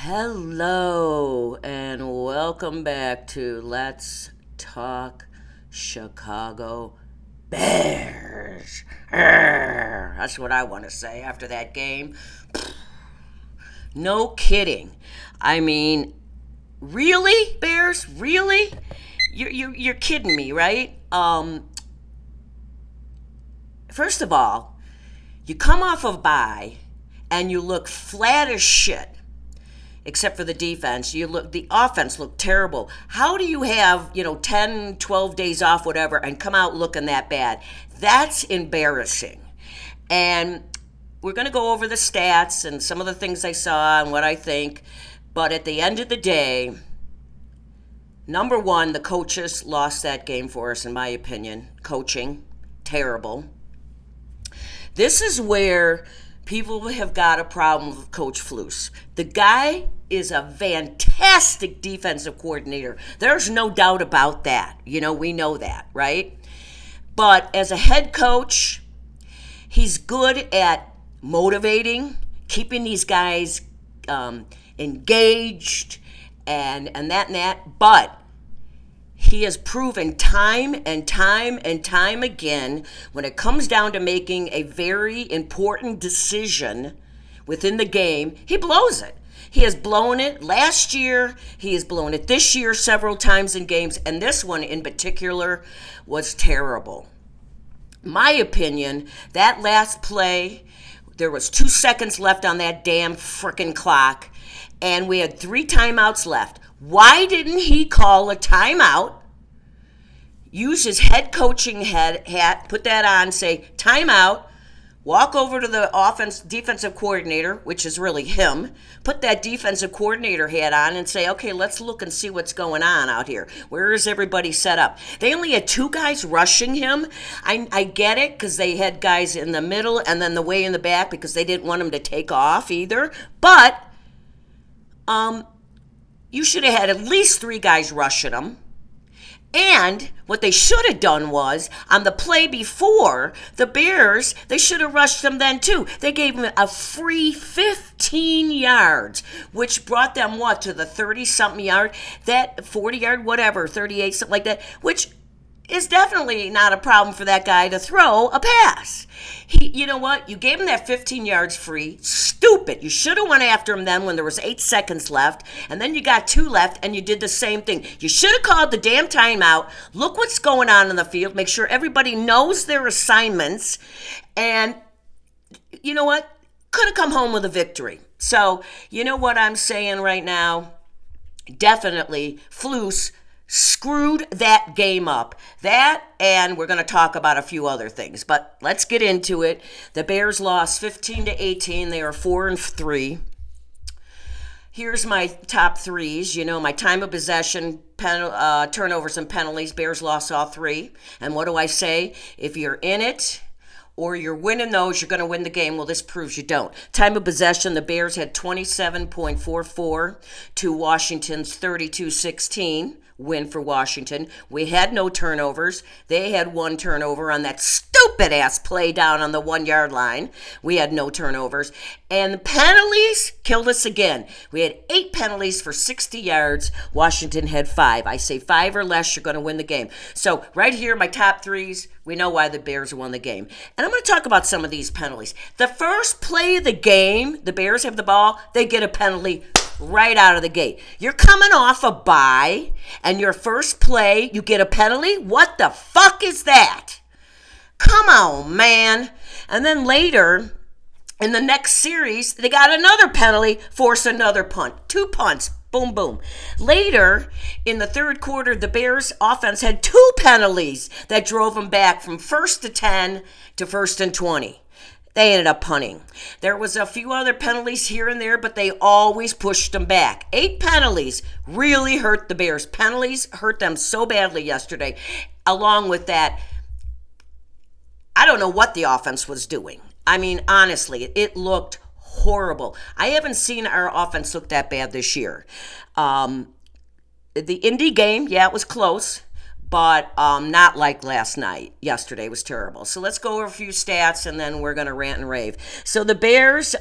Hello, and welcome back to Let's Talk Chicago Bears. That's what I want to say after that game. No kidding. I mean, really, Bears? Really? You're kidding me, right? First of all, you come off of bye and you look flat as shit except for the defense. The offense looked terrible. How do you have, 10, 12 days off, whatever, and come out looking that bad? That's embarrassing. And we're going to go over the stats and some of the things I saw and what I think. But at the end of the day, number one, the coaches lost that game for us, in my opinion. Coaching, terrible. This is where people have got a problem with Coach Flus. The guy is a fantastic defensive coordinator. There's no doubt about that. We know that, right? But as a head coach, he's good at motivating, keeping these guys engaged, and that and that. But he has proven time and time and time again when it comes down to making a very important decision within the game, he blows it. He has blown it last year. He has blown it this year several times in games. And this one in particular was terrible. My opinion, that last play, there was 2 seconds left on that damn frickin' clock. And we had 3 timeouts left. Why didn't he call a timeout, use his head coaching hat, put that on, say timeout, walk over to the defensive coordinator, which is really him, put that defensive coordinator hat on and say, okay, let's look and see what's going on out here. Where is everybody set up? They only had 2 guys rushing him. I get it because they had guys in the middle and then the way in the back because they didn't want him to take off either. But you should have had at least 3 guys rushing him. And what they should have done was, on the play before, the Bears, they should have rushed them then too. They gave him a free 15 yards, which brought them, to the 30-something yard, that 40-yard, whatever, 38, something like that, which is definitely not a problem for that guy to throw a pass. You know what? You gave him that 15 yards free. Stupid. You should have went after him then when there was 8 seconds left, and then you got 2 left, and you did the same thing. You should have called the damn timeout. Look what's going on in the field. Make sure everybody knows their assignments, and you know what? Could have come home with a victory. So, you know what I'm saying right now? Definitely, Flus screwed that game up. That, and we're going to talk about a few other things, but let's get into it. The Bears lost 15-18. They are 4-3. Here's my top threes. My time of possession, turnovers and penalties. Bears lost all 3. And what do I say? If you're in it or you're winning those, you're going to win the game. Well, this proves you don't. Time of possession, the Bears had 27.44 to Washington's 32-16. Win for Washington. We had no turnovers. They had 1 turnover on that stupid ass play down on the 1-yard line. We had no turnovers. And the penalties killed us again. We had 8 penalties for 60 yards. Washington had 5. I say 5 or less, you're going to win the game. So right here, my top threes, we know why the Bears won the game. And I'm going to talk about some of these penalties. The first play of the game, the Bears have the ball, they get a penalty right out of the gate. You're coming off a bye, and your first play, you get a penalty? What the fuck is that? Come on, man. And then later, in the next series, they got another penalty, force another punt. 2 punts. Boom, boom. Later, in the third quarter, the Bears offense had 2 penalties that drove them back from 1st and 10 to 1st and 20. They ended up punting. There was a few other penalties here and there, but they always pushed them back. 8 penalties really hurt the Bears. Penalties hurt them so badly yesterday. Along with that, I don't know what the offense was doing. I mean, honestly, it looked horrible. I haven't seen our offense look that bad this year. The Indy game, yeah, it was close. But not like yesterday was terrible. So let's go over a few stats, and then we're going to rant and rave. So the Bears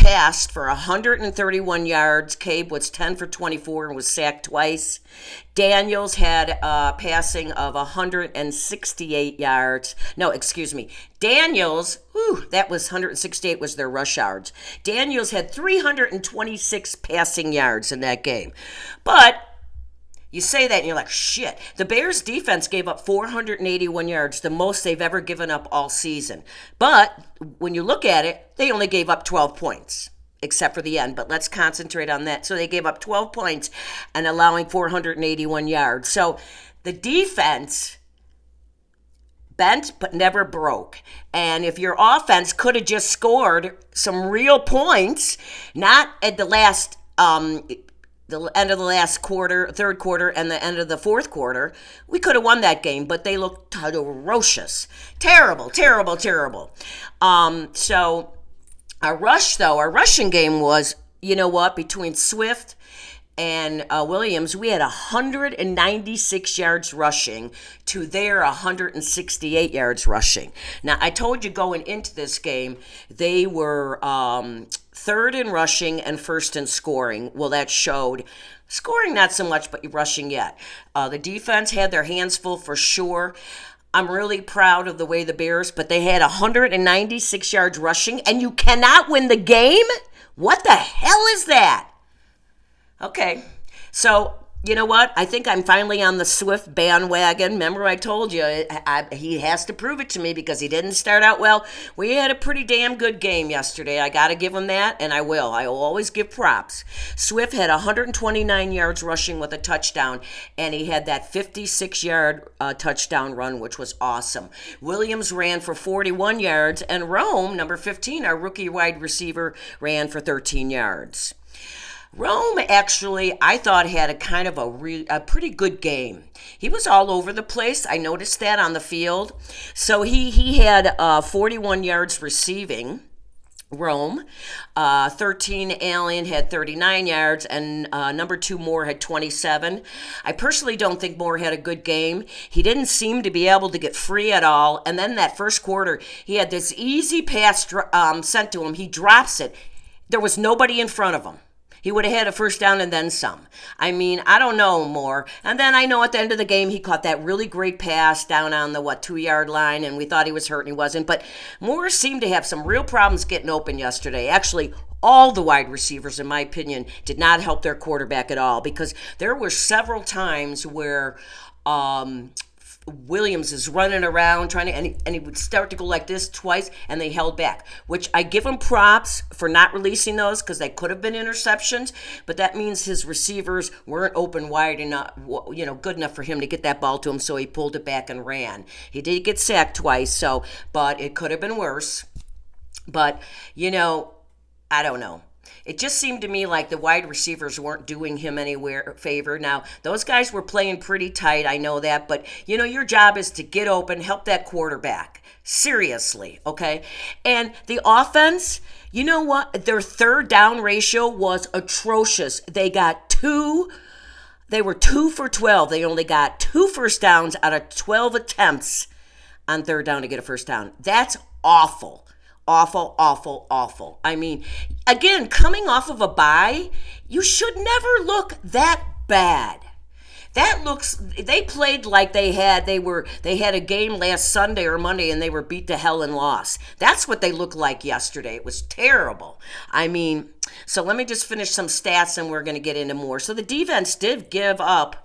passed for 131 yards. Cabe was 10 for 24 and was sacked twice. Daniels had a passing of 168 yards. No, excuse me. Daniels, that was 168 was their rush yards. Daniels had 326 passing yards in that game. But you say that and you're like, shit. The Bears defense gave up 481 yards, the most they've ever given up all season. But when you look at it, they only gave up 12 points, except for the end. But let's concentrate on that. So they gave up 12 points and allowing 481 yards. So the defense bent but never broke. And if your offense could have just scored some real points, not at the last the end of the last quarter, third quarter, and the end of the fourth quarter, we could have won that game, but they looked atrocious. Terrible, terrible, terrible. So our rushing game was, you know what, between Swift and Williams, we had 196 yards rushing to their 168 yards rushing. Now, I told you going into this game, they were third in rushing and first in scoring. Well, that showed. Scoring not so much, but rushing yet. The defense had their hands full for sure. I'm really proud of the way the Bears, but they had 196 yards rushing, and you cannot win the game? What the hell is that? Okay, so you know what? I think I'm finally on the Swift bandwagon. Remember I told you he has to prove it to me because he didn't start out well. We had a pretty damn good game yesterday. I got to give him that, and I will. I will always give props. Swift had 129 yards rushing with a touchdown, and he had that 56-yard touchdown run, which was awesome. Williams ran for 41 yards, and Rome, number 15, our rookie wide receiver, ran for 13 yards. Rome actually, I thought, had a kind of a pretty good game. He was all over the place. I noticed that on the field. So he had 41 yards receiving. Rome. 13, Allen had 39 yards, and number 2, Moore, had 27. I personally don't think Moore had a good game. He didn't seem to be able to get free at all. And then that first quarter, he had this easy pass sent to him. He drops it. There was nobody in front of him. He would have had a first down and then some. I mean, I don't know more. And then I know at the end of the game, he caught that really great pass down on the, 2-yard line, and we thought he was hurt and he wasn't. But Moore seemed to have some real problems getting open yesterday. Actually, all the wide receivers, in my opinion, did not help their quarterback at all because there were several times where Williams is running around trying to, and he would start to go like this twice, and they held back, which I give him props for not releasing those because they could have been interceptions, but that means his receivers weren't open wide enough, good enough for him to get that ball to him, so he pulled it back and ran. He did get sacked twice, but it could have been worse. But, I don't know. It just seemed to me like the wide receivers weren't doing him any favor. Now, those guys were playing pretty tight, I know that, but, your job is to get open, help that quarterback. Seriously, okay? And the offense, you know what? Their third down ratio was atrocious. They were 2 for 12. They only got 2 first downs out of 12 attempts on third down to get a first down. That's awful. Awful, awful, awful. I mean, again, coming off of a bye, you should never look that bad. They played like they had a game last Sunday or Monday and they were beat to hell and lost. That's what they looked like yesterday. It was terrible. I mean, so let me just finish some stats and we're going to get into more. So the defense did give up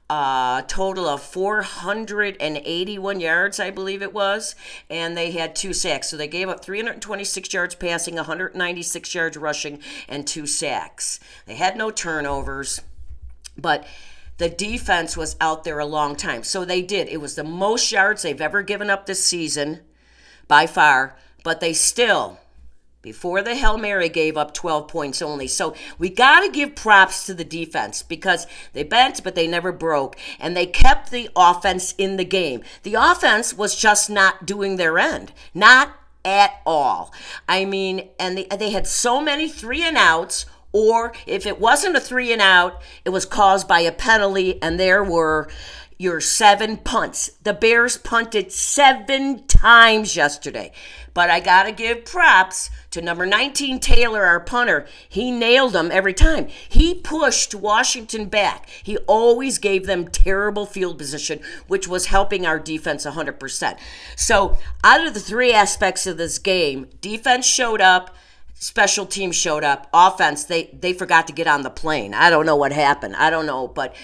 a total of 481 yards, I believe it was, and they had 2 sacks. So they gave up 326 yards passing, 196 yards rushing, and 2 sacks. They had no turnovers, but the defense was out there a long time. So they did. It was the most yards they've ever given up this season by far, but they still, before the Hail Mary, gave up 12 points only. So we got to give props to the defense because they bent, but they never broke. And they kept the offense in the game. The offense was just not doing their end. Not at all. I mean, and they had so many 3-and-outs, or if it wasn't a 3-and-out, it was caused by a penalty, and there were, your 7 punts. The Bears punted 7 times yesterday. But I got to give props to number 19, Taylor, our punter. He nailed them every time. He pushed Washington back. He always gave them terrible field position, which was helping our defense 100%. So out of the 3 aspects of this game, defense showed up, special teams showed up, offense, they forgot to get on the plane. I don't know what happened. I don't know. But,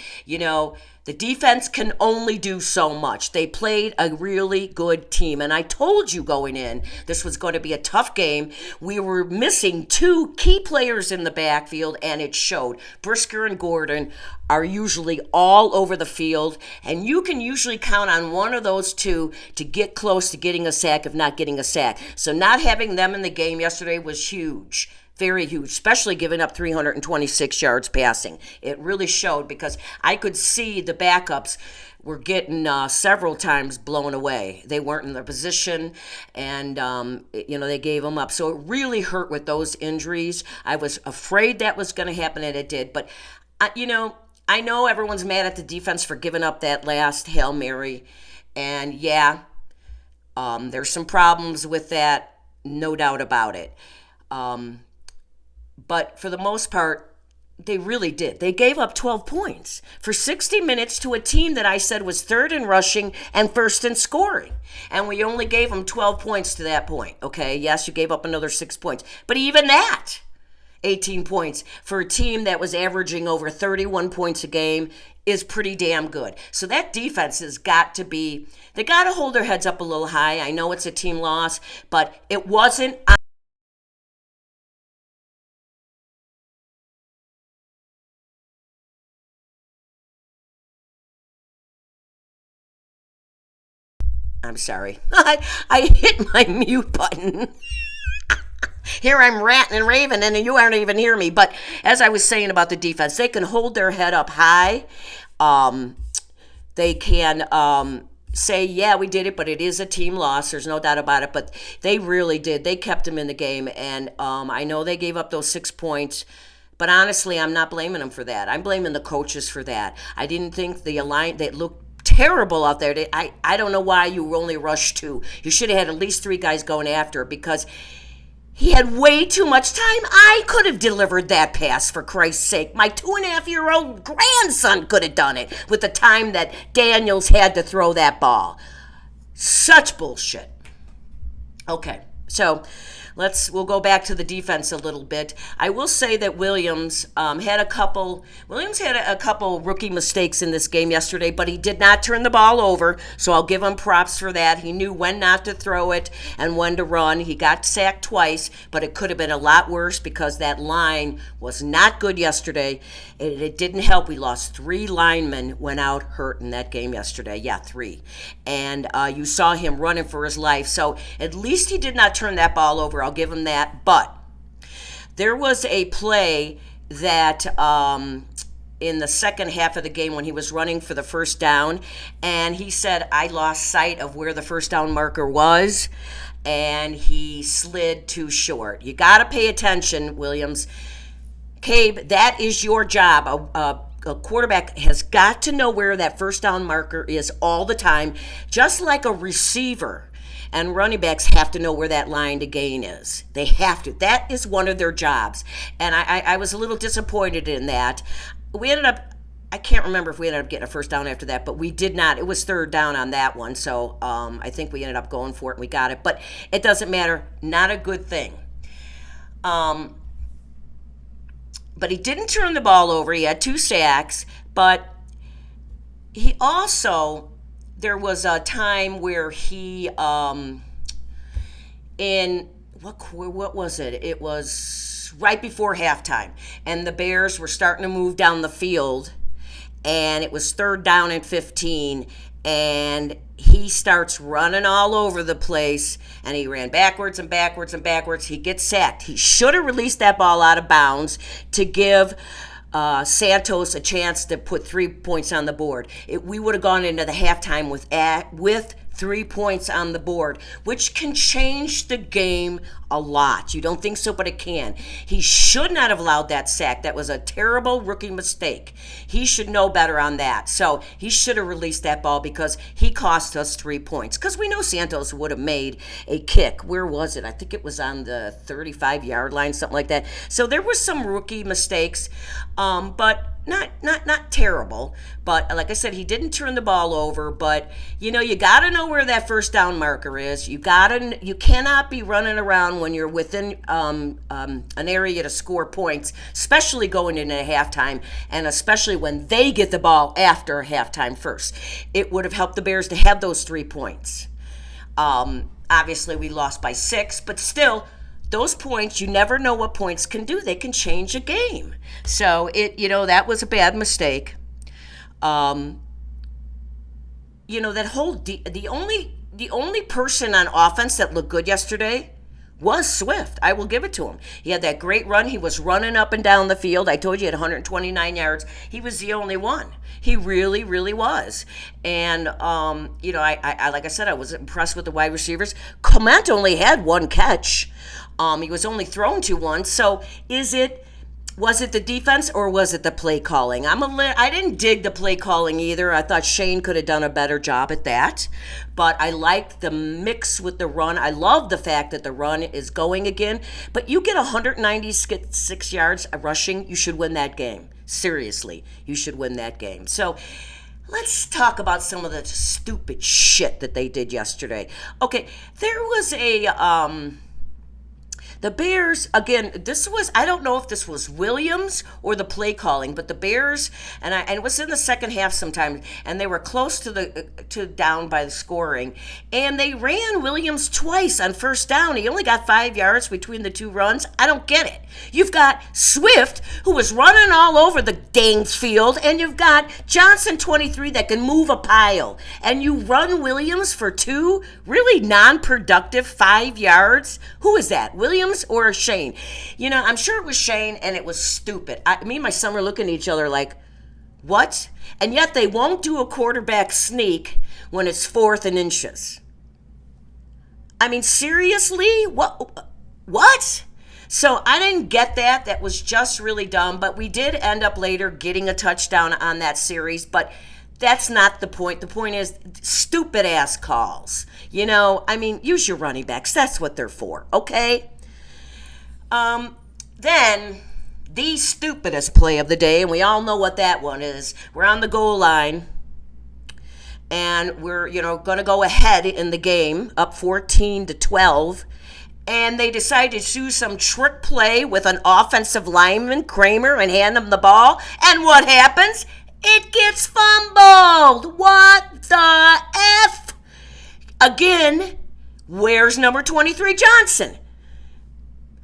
the defense can only do so much. They played a really good team. And I told you going in, this was going to be a tough game. We were missing 2 key players in the backfield, and it showed. Brisker and Gordon are usually all over the field, and you can usually count on one of those 2 to get close to getting a sack, if not getting a sack. So not having them in the game yesterday was huge. Very huge, especially giving up 326 yards passing. It really showed, because I could see the backups were getting several times blown away. They weren't in their position, and they gave them up. So it really hurt with those injuries. I was afraid that was going to happen, and it did. But I know everyone's mad at the defense for giving up that last Hail Mary, and there's some problems with that, no doubt about it. But for the most part, they really did. They gave up 12 points for 60 minutes to a team that I said was 3rd in rushing and 1st in scoring. And we only gave them 12 points to that point. Okay, yes, you gave up another 6 points. But even that, 18 points for a team that was averaging over 31 points a game is pretty damn good. So that defense has got to be, they got to hold their heads up a little high. I know it's a team loss, but it wasn't. I'm sorry. I hit my mute button. Here I'm ranting and raving, and you aren't even hear me. But as I was saying about the defense, they can hold their head up high. They can say, yeah, we did it, but it is a team loss. There's no doubt about it. But they really did. They kept them in the game. And I know they gave up those 6 points. But honestly, I'm not blaming them for that. I'm blaming the coaches for that. I didn't think they looked terrible out there. I don't know why you only rushed 2. You should have had at least 3 guys going after it, because he had way too much time. I could have delivered that pass, for Christ's sake. My 2.5-year-old grandson could have done it with the time that Daniels had to throw that ball. Such bullshit. Okay, so we'll go back to the defense a little bit. I will say that Williams had a couple rookie mistakes in this game yesterday, but he did not turn the ball over, so I'll give him props for that. He knew when not to throw it and when to run. He got sacked twice, but it could have been a lot worse, because that line was not good yesterday. It didn't help. We lost 3 linemen, went out hurt in that game yesterday. Yeah, 3. And you saw him running for his life. So at least he did not turn that ball over. I'll give him that. But there was a play that in the second half of the game when he was running for the first down, and he said, I lost sight of where the first down marker was, and he slid too short. You got to pay attention, Williams. Cabe, that is your job. A quarterback has got to know where that first down marker is all the time, just like a receiver. And running backs have to know where that line to gain is. They have to. That is one of their jobs. And I was a little disappointed in that. We ended up, I can't remember if we ended up getting a first down after that, but we did not. It was 3rd down on that one. So I think we ended up going for it and we got it. But it doesn't matter. Not a good thing. But he didn't turn the ball over. He had 2 sacks. But he also, there was a time where he, what was it? It was right before halftime. And the Bears were starting to move down the field. And it was 3rd down and 15. And he starts running all over the place, and he ran backwards and backwards and backwards. He gets sacked. He should have released that ball out of bounds to give Santos a chance to put 3 points on the board. We would have gone into the halftime with 3 points on the board, which can change the game a lot. You don't think so, but it can. He should not have allowed that sack. That was a terrible rookie mistake. He should know better on that. So he should have released that ball because he cost us 3 points. Because we know Santos would have made a kick. Where was it? I think it was on the 35-yard line, something like that. So there was some rookie mistakes, but not terrible. But like I said, he didn't turn the ball over. But you got to know where that first down marker is. You cannot be running around when you're within an area to score points, especially going into halftime, and especially when they get the ball after halftime first. It would have helped the Bears to have those 3 points. Obviously, we lost by 6, but still, those points, you never know what points can do. They can change a game. So that was a bad mistake. That whole the only person on offense that looked good yesterday was Swift. I will give it to him. He had that great run. He was running up and down the field. I told you he had 129 yards. He was the only one. He really, really was. And, I like I said, I was impressed with the wide receivers. Clement only had 1 catch. He was only thrown to 1. So was it the defense or was it the play calling? I didn't dig the play calling either. I thought Shane could have done a better job at that. But I liked the mix with the run. I love the fact that the run is going again. But you get 196 yards rushing, you should win that game. Seriously, you should win that game. So let's talk about some of the stupid shit that they did yesterday. Okay, there was the Bears, again, I don't know if this was Williams or the play calling, but the Bears, and it was in the second half sometime, and they were close to down by the scoring, and they ran Williams twice on first down. He only got 5 yards between the 2 runs. I don't get it. You've got Swift, who was running all over the dang field, and you've got Johnson, 23, that can move a pile, and you run Williams for 2 really non-productive 5 yards? Who is that, Williams or Shane? I'm sure it was Shane, and it was stupid. Me and my son were looking at each other like, what? And yet they won't do a quarterback sneak when it's 4th and inches. I mean, seriously? What? So I didn't get that. That was just really dumb. But we did end up later getting a touchdown on that series. But that's not the point. The point is stupid ass calls. Use your running backs. That's what they're for. Okay? Then the stupidest play of the day, and we all know what that one is. We're on the goal line, and we're, going to go ahead in the game, up 14-12, and they decide to do some trick play with an offensive lineman, Kramer, and hand him the ball, and what happens? It gets fumbled. What the F? Again, where's number 23, Johnson?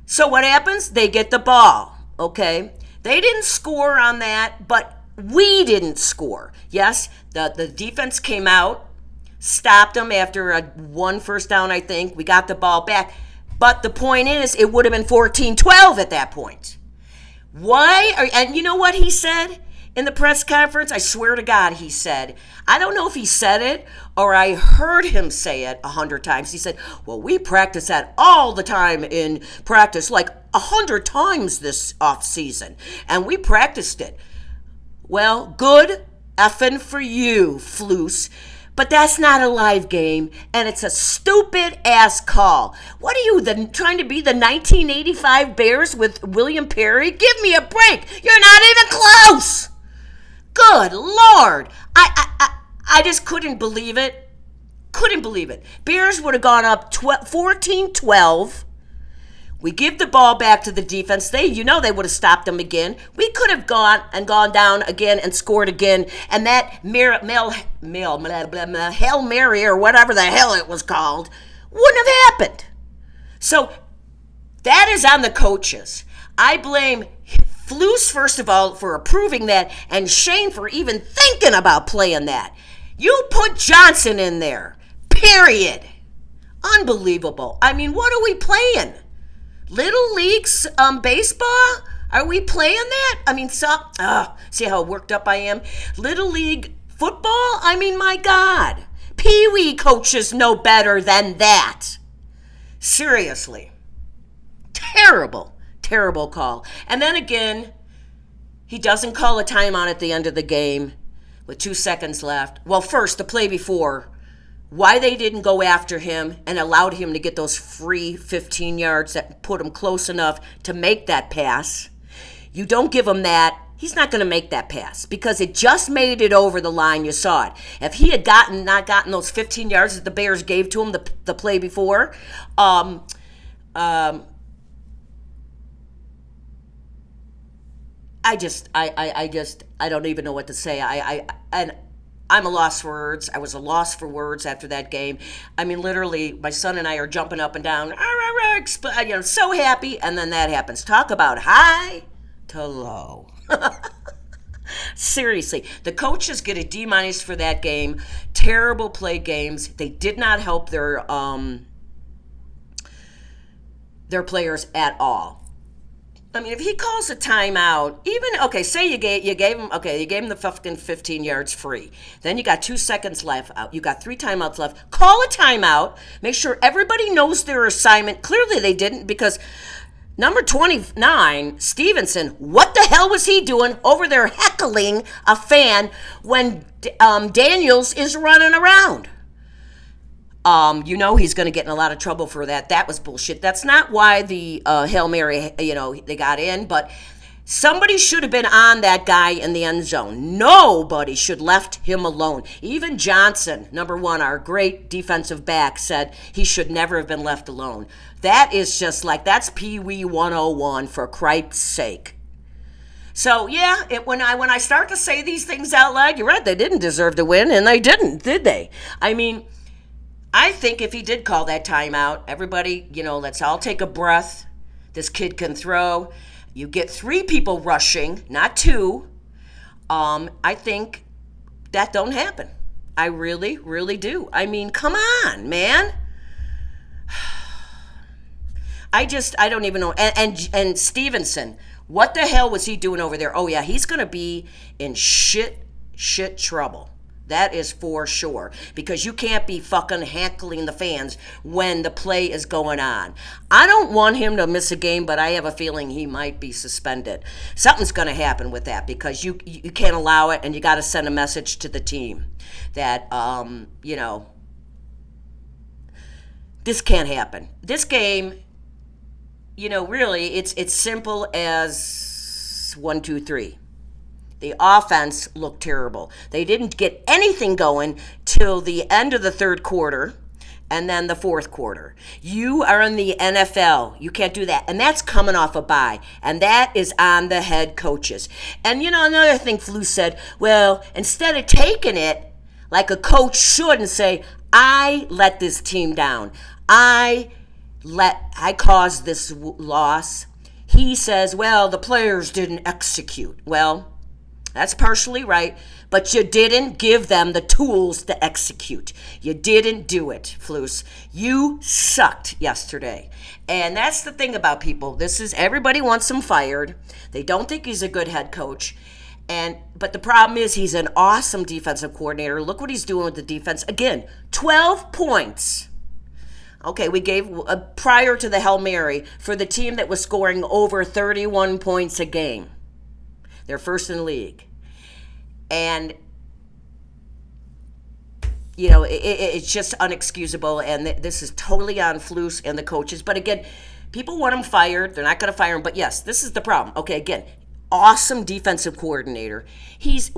So what happens? They get the ball, okay? They didn't score on that, but we didn't score. Yes, the defense came out, stopped them after 1 first down, I think. We got the ball back. But the point is, it would have been 14-12 at that point. And you know what he said in the press conference? I swear to God, he said, I don't know if he said it or I heard him say it 100 times. He said, well, we practice that all the time in practice, like 100 times this off season. And we practiced it. Well, good effing for you, Flus. But that's not a live game, and it's a stupid-ass call. What are you, trying to be the 1985 Bears with William Perry? Give me a break. You're not even close. Good Lord. I just couldn't believe it. Couldn't believe it. Bears would have gone up 14-12. We give the ball back to the defense. They would have stopped them again. We could have gone down again and scored again. And that Hail Mary or whatever the hell it was called wouldn't have happened. So that is on the coaches. I blame Flus, first of all, for approving that, and Shane for even thinking about playing that. You put Johnson in there, period. Unbelievable. I mean, what are we playing? Little Leagues baseball? Are we playing that? I mean, see how worked up I am? Little League football? I mean, my God. Pee-wee coaches know better than that. Seriously. terrible call. And then again, he doesn't call a timeout at the end of the game with 2 seconds left. Well, first, the play before, why they didn't go after him and allowed him to get those free 15 yards that put him close enough to make that pass. You don't give him that, he's not going to make that pass because it just made it over the line. You saw it. If he had not gotten those 15 yards that the Bears gave to him the play before, I don't even know what to say. I'm a loss for words. I was a loss for words after that game. I mean, literally, my son and I are jumping up and down, so happy, and then that happens. Talk about high to low. Seriously, the coaches get a D- for that game. Terrible play games. They did not help their players at all. I mean, if he calls a timeout, say you gave him the fucking 15 yards free. Then you got 2 seconds left. You got 3 timeouts left. Call a timeout. Make sure everybody knows their assignment. Clearly they didn't because number 29, Stevenson, what the hell was he doing over there heckling a fan when Daniels is running around? He's going to get in a lot of trouble for that. That was bullshit. That's not why the Hail Mary, they got in. But somebody should have been on that guy in the end zone. Nobody should left him alone. Even Johnson, number 1, our great defensive back, said he should never have been left alone. That is just that's Pee Wee 101 for Christ's sake. So, yeah, when I start to say these things out loud, you're right, they didn't deserve to win, and they didn't, did they? I mean, I think if he did call that timeout, everybody, let's all take a breath. This kid can throw. You get 3 people rushing, not 2. I think that don't happen. I really, really do. I mean, come on, man. I don't even know. And Stevenson, what the hell was he doing over there? Oh, yeah, he's going to be in shit trouble. That is for sure. Because you can't be fucking heckling the fans when the play is going on. I don't want him to miss a game, but I have a feeling he might be suspended. Something's going to happen with that because you can't allow it, and you got to send a message to the team that, this can't happen. This game, really, it's simple as 1, 2, 3. The offense looked terrible. They didn't get anything going till the end of the third quarter and then the fourth quarter. You are in the NFL. You can't do that. And that's coming off a bye. And that is on the head coaches. And, another thing Flu said, well, instead of taking it like a coach should and say, I let this team down. I caused this loss. He says, well, the players didn't execute. Well, that's partially right, but you didn't give them the tools to execute. You didn't do it, Flus. You sucked yesterday. And that's the thing about people. Everybody wants him fired. They don't think he's a good head coach. But the problem is he's an awesome defensive coordinator. Look what he's doing with the defense. Again, 12 points. Okay, we gave prior to the Hail Mary for the team that was scoring over 31 points a game. They're first in the league. And, it's just unexcusable. And this is totally on Flus and the coaches. But again, people want him fired. They're not going to fire him. But yes, this is the problem. Okay, again, awesome defensive coordinator. He's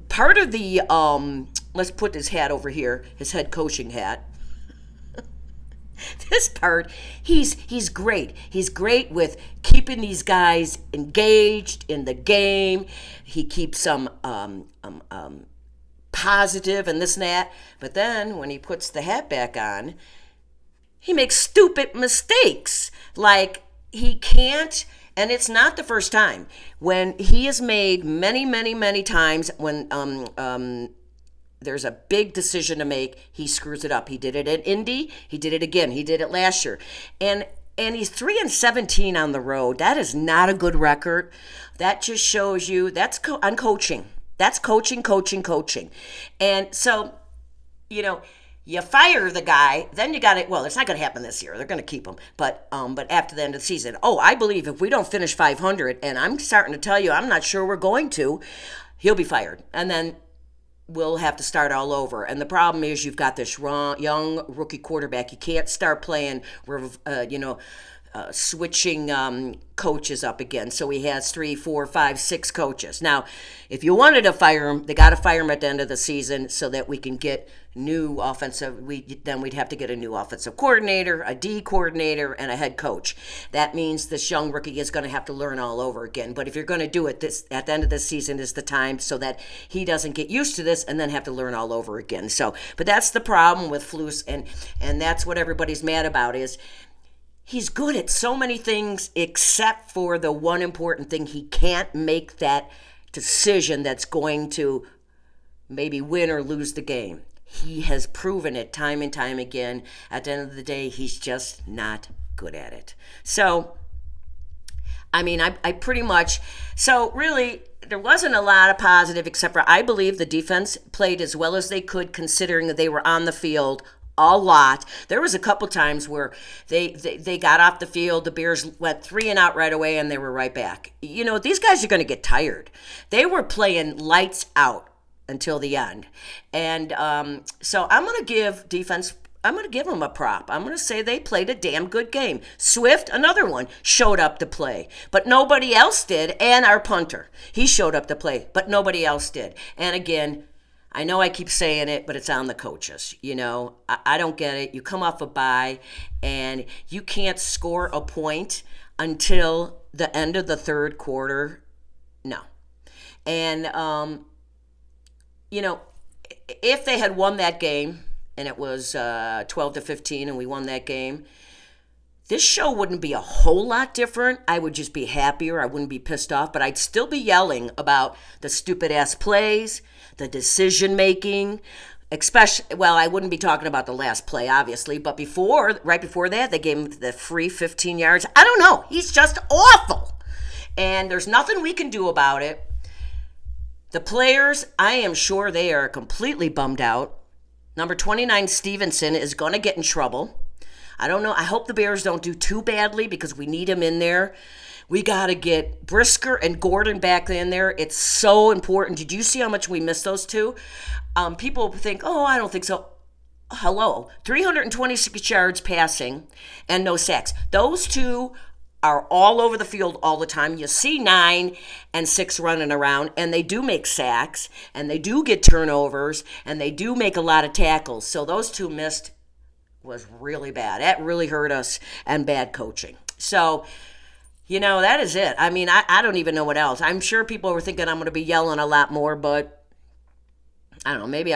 part of the, let's put his hat over here, his head coaching hat. This part, he's great. He's great with keeping these guys engaged in the game. He keeps them positive and this and that. But then when he puts the hat back on, he makes stupid mistakes. Like he can't, and it's not the first time. When he has made many, many, many times when there's a big decision to make, he screws it up. He did it at Indy. He did it again. He did it last year. And he's 3-17 on the road. That is not a good record. That just shows you that's on coaching. That's coaching. And so, you You fire the guy, then you got it. Well, it's not going to happen this year. They're going to keep him, but after the end of the season, I believe if we don't finish 500, and I'm starting to tell you, I'm not sure we're going to, he'll be fired, and then we'll have to start all over. And the problem is, you've got this young rookie quarterback. You can't start playing, switching coaches up again. So he has 3, 4, 5, 6 coaches. Now, if you wanted to fire him, they got to fire him at the end of the season so that we can get new offensive. Then we'd have to get a new offensive coordinator, a D coordinator, and a head coach. That means this young rookie is going to have to learn all over again. But if you're going to do it, this at the end of the season is the time so that he doesn't get used to this and then have to learn all over again. So, but that's the problem with Flus, and that's what everybody's mad about is. He's good at so many things except for the one important thing. He can't make that decision that's going to maybe win or lose the game. He has proven it time and time again. At the end of the day, he's just not good at it. So, I mean, I pretty much, so really, there wasn't a lot of positive except for I believe the defense played as well as they could considering that they were on the field a lot. There was a couple times where they got off the field, the Bears went 3 and out right away, and they were right back. You know, these guys are going to get tired. They were playing lights out until the end. And so I'm going to give defense, I'm going to give them a prop. I'm going to say they played a damn good game. Swift, another one, showed up to play, but nobody else did. And our punter, he showed up to play, but nobody else did. And again, I know I keep saying it, but it's on the coaches. You know, I don't get it. You come off a bye, and you can't score a point until the end of the third quarter. No. And, if they had won that game, and it was 12-15, and we won that game, this show wouldn't be a whole lot different. I would just be happier. I wouldn't be pissed off, but I'd still be yelling about the stupid-ass plays, the decision-making, especially, well, I wouldn't be talking about the last play, obviously, but right before that, they gave him the free 15 yards. I don't know. He's just awful. And there's nothing we can do about it. The players, I am sure they are completely bummed out. Number 29, Stevenson, is going to get in trouble. I don't know. I hope the Bears don't do too badly because we need him in there. We got to get Brisker and Gordon back in there. It's so important. Did you see how much we missed those two? People think, I don't think so. Hello. 326 yards passing and no sacks. Those two are all over the field all the time. You see 9 and 6 running around, and they do make sacks, and they do get turnovers, and they do make a lot of tackles. So those two missed was really bad. That really hurt us, and bad coaching. So, that is it. I mean, I don't even know what else. I'm sure people were thinking I'm going to be yelling a lot more, but I don't know. Maybe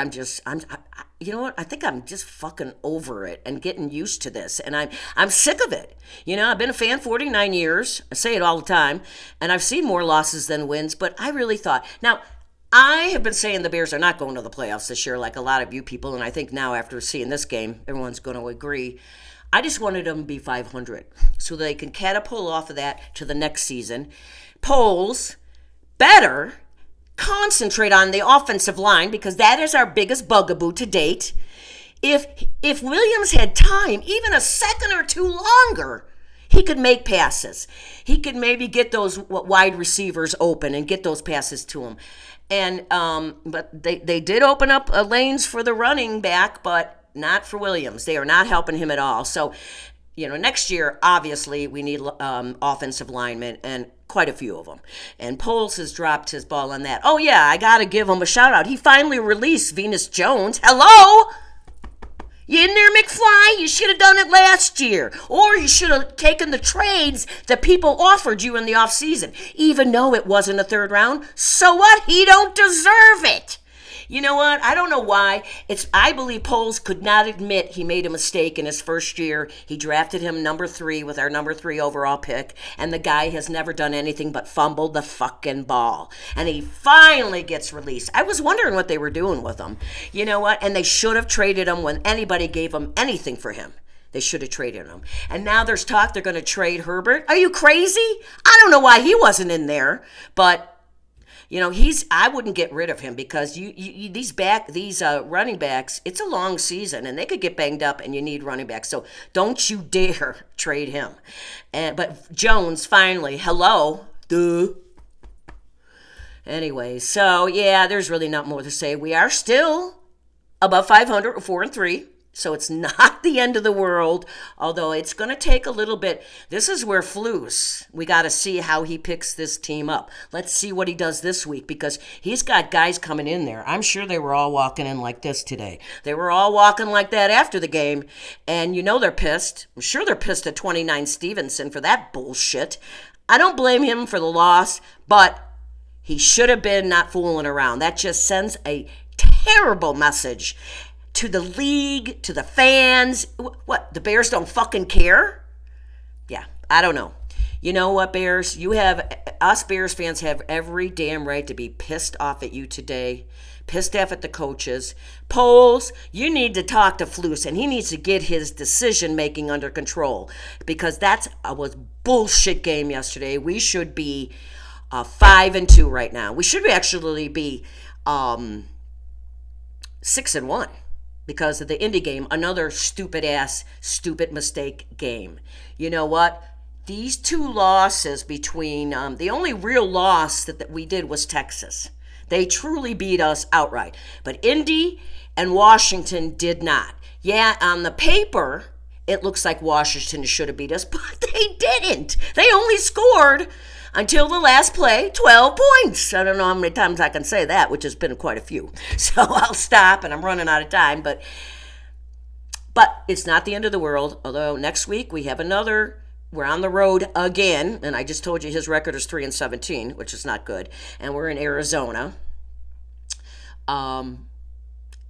you know what? I think I'm just fucking over it and getting used to this, and I'm sick of it. I've been a fan 49 years. I say it all the time, and I've seen more losses than wins, but I really thought. Now, I have been saying the Bears are not going to the playoffs this year like a lot of you people, and I think now after seeing this game, everyone's going to agree. I just wanted them to be 500 so they can catapult off of that to the next season. Poles better concentrate on the offensive line because that is our biggest bugaboo to date. If Williams had time, even a second or two longer, he could make passes. He could maybe get those wide receivers open and get those passes to him. And but they did open up lanes for the running back, but not for Williams. They are not helping him at all. So, next year, obviously, we need offensive linemen, and quite a few of them. And Poles has dropped his ball on that. Oh, yeah, I got to give him a shout-out. He finally released Venus Jones. Hello? You in there, McFly? You should have done it last year. Or you should have taken the trades that people offered you in the offseason, even though it wasn't a third round. So what? He don't deserve it. You know what? I don't know why. I believe Poles could not admit he made a mistake in his first year. He drafted him number 3 with our number 3 overall pick, and the guy has never done anything but fumbled the fucking ball. And he finally gets released. I was wondering what they were doing with him. You know what? And they should have traded him when anybody gave him anything for him. They should have traded him. And now there's talk they're going to trade Herbert. Are you crazy? I don't know why he wasn't in there, but I wouldn't get rid of him because these running backs, it's a long season and they could get banged up and you need running backs. So don't you dare trade him. But Jones finally, hello, duh. Anyway, so yeah, there's really not more to say. We are still above 500, 4-3. So it's not the end of the world, although it's going to take a little bit. This is where Flus, we got to see how he picks this team up. Let's see what he does this week because he's got guys coming in there. I'm sure they were all walking in like this today. They were all walking like that after the game, and they're pissed. I'm sure they're pissed at 29 Stevenson for that bullshit. I don't blame him for the loss, but he should have been not fooling around. That just sends a terrible message to the league, to the fans. What, the Bears don't fucking care? Yeah, I don't know. You know what, Bears? Us Bears fans have every damn right to be pissed off at you today, pissed off at the coaches. Poles, you need to talk to Flus, and he needs to get his decision-making under control because that was bullshit game yesterday. We should be 5-2 right now. We should actually be 6-1. Because of the Indy game, another stupid mistake game. You know what? These two losses between, the only real loss that we did was Texas. They truly beat us outright. But Indy and Washington did not. Yeah, on the paper, it looks like Washington should have beat us, but they didn't. They only scored until the last play, 12 points. I don't know how many times I can say that, which has been quite a few. So I'll stop, and I'm running out of time. But it's not the end of the world, although next week we have we're on the road again, and I just told you his record is 3-17, which is not good, and we're in Arizona.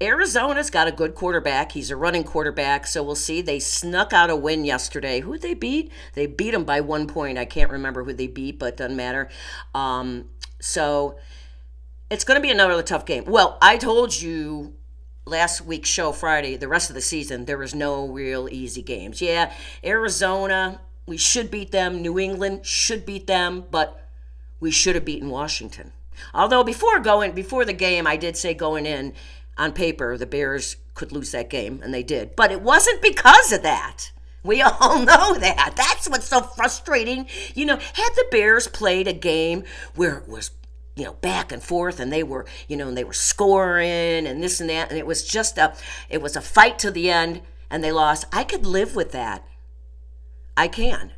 Arizona's got a good quarterback. He's a running quarterback, so we'll see. They snuck out a win yesterday. Who'd they beat? They beat them by 1 point. I can't remember who they beat, but it doesn't matter. So it's going to be another tough game. Well, I told you last week's show, Friday, the rest of the season, there was no real easy games. Yeah, Arizona, we should beat them. New England should beat them, but we should have beaten Washington. Although before the game, I did say going in, on paper, the Bears could lose that game, and they did. But it wasn't because of that. We all know that. That's what's so frustrating. Had the Bears played a game where it was, back and forth, and they were, and they were scoring and this and that, and it was just it was a fight to the end, and they lost, I could live with that. I can.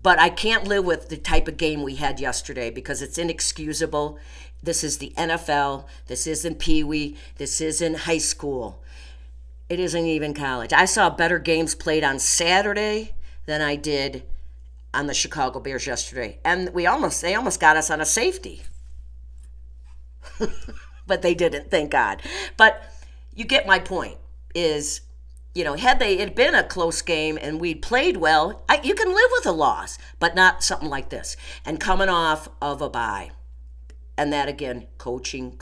But I can't live with the type of game we had yesterday because it's inexcusable. This is the NFL. This isn't Pee Wee. This isn't high school. It isn't even college. I saw better games played on Saturday than I did on the Chicago Bears yesterday. And they almost got us on a safety. But they didn't, thank God. But you get my point is, had it been a close game and we'd played well, you can live with a loss, but not something like this. And coming off of a bye. And that, again, coaching.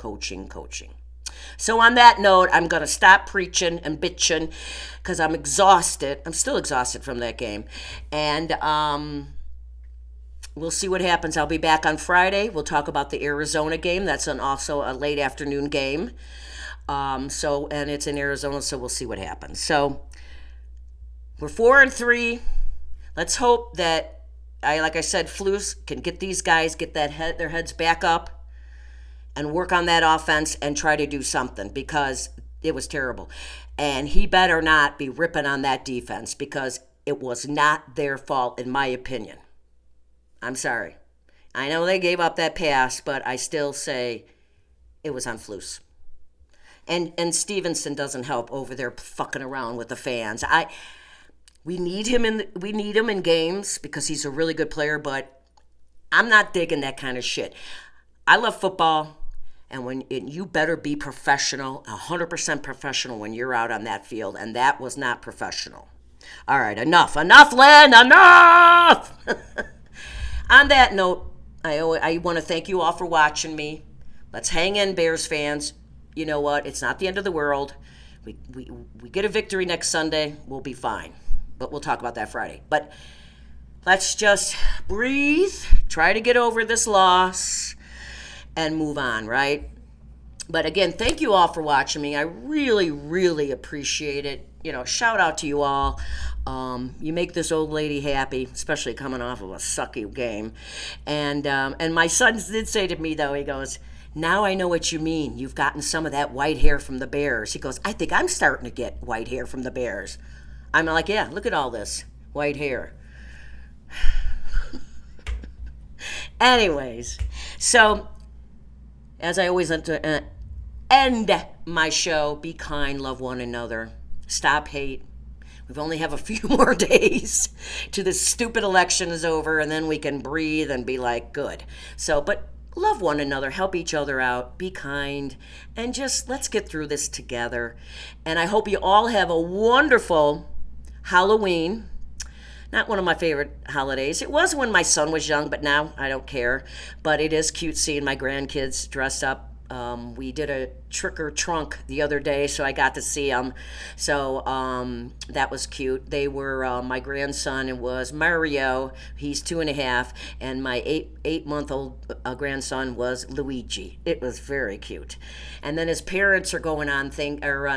So on that note, I'm going to stop preaching and bitching because I'm exhausted. I'm still exhausted from that game. And we'll see what happens. I'll be back on Friday. We'll talk about the Arizona game. That's also a late afternoon game. And it's in Arizona, so we'll see what happens. So we're 4-3. Let's hope that, like I said, Flus can get these guys, get their heads back up and work on that offense and try to do something because it was terrible. And he better not be ripping on that defense because it was not their fault, in my opinion. I'm sorry. I know they gave up that pass, but I still say it was on Flus. And Stevenson doesn't help over there fucking around with the fans. We need him in games because he's a really good player, but I'm not digging that kind of shit. I love football, and you better be professional, 100% professional when you're out on that field, and that was not professional. All right, enough, Len, enough! On that note, I want to thank you all for watching me. Let's hang in, Bears fans. You know what? It's not the end of the world. We get a victory next Sunday, we'll be fine. But we'll talk about that Friday. But let's just breathe, try to get over this loss, and move on, right? But again, thank you all for watching me. I really, really appreciate it. Shout out to you all. You make this old lady happy, especially coming off of a sucky game. And my son did say to me, though, he goes, now I know what you mean. You've gotten some of that white hair from the Bears. He goes, I think I'm starting to get white hair from the Bears. I'm like, yeah, look at all this white hair. Anyways, so as I always end my show, be kind, love one another, stop hate. We only have a few more days to this stupid election is over, and then we can breathe and be like, good. So, but love one another, help each other out, be kind, and just let's get through this together. And I hope you all have a wonderful Halloween. Not one of my favorite holidays. It was when my son was young, but now I don't care. But it is cute seeing my grandkids dressed up. We did a trick or trunk the other day, so I got to see them. So that was cute. They were, my grandson was Mario. He's 2.5. And my eight-month-old grandson was Luigi. It was very cute. And then his parents are going on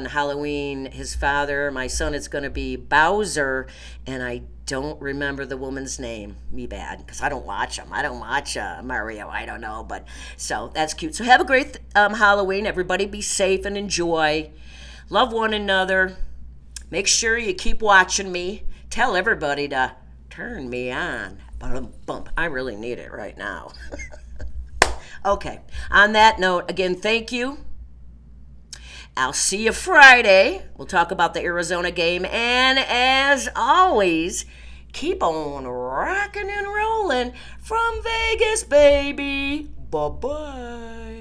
Halloween. His father, my son, is going to be Bowser. And I don't remember the woman's name. Me bad, because I don't watch them. I don't watch Mario. I don't know, but so that's cute. So have a great Halloween. Everybody be safe and enjoy. Love one another. Make sure you keep watching me. Tell everybody to turn me on. Bump. I really need it right now. Okay. On that note, again, thank you. I'll see you Friday. We'll talk about the Arizona game. And as always, keep on rocking and rolling from Vegas, baby. Bye-bye.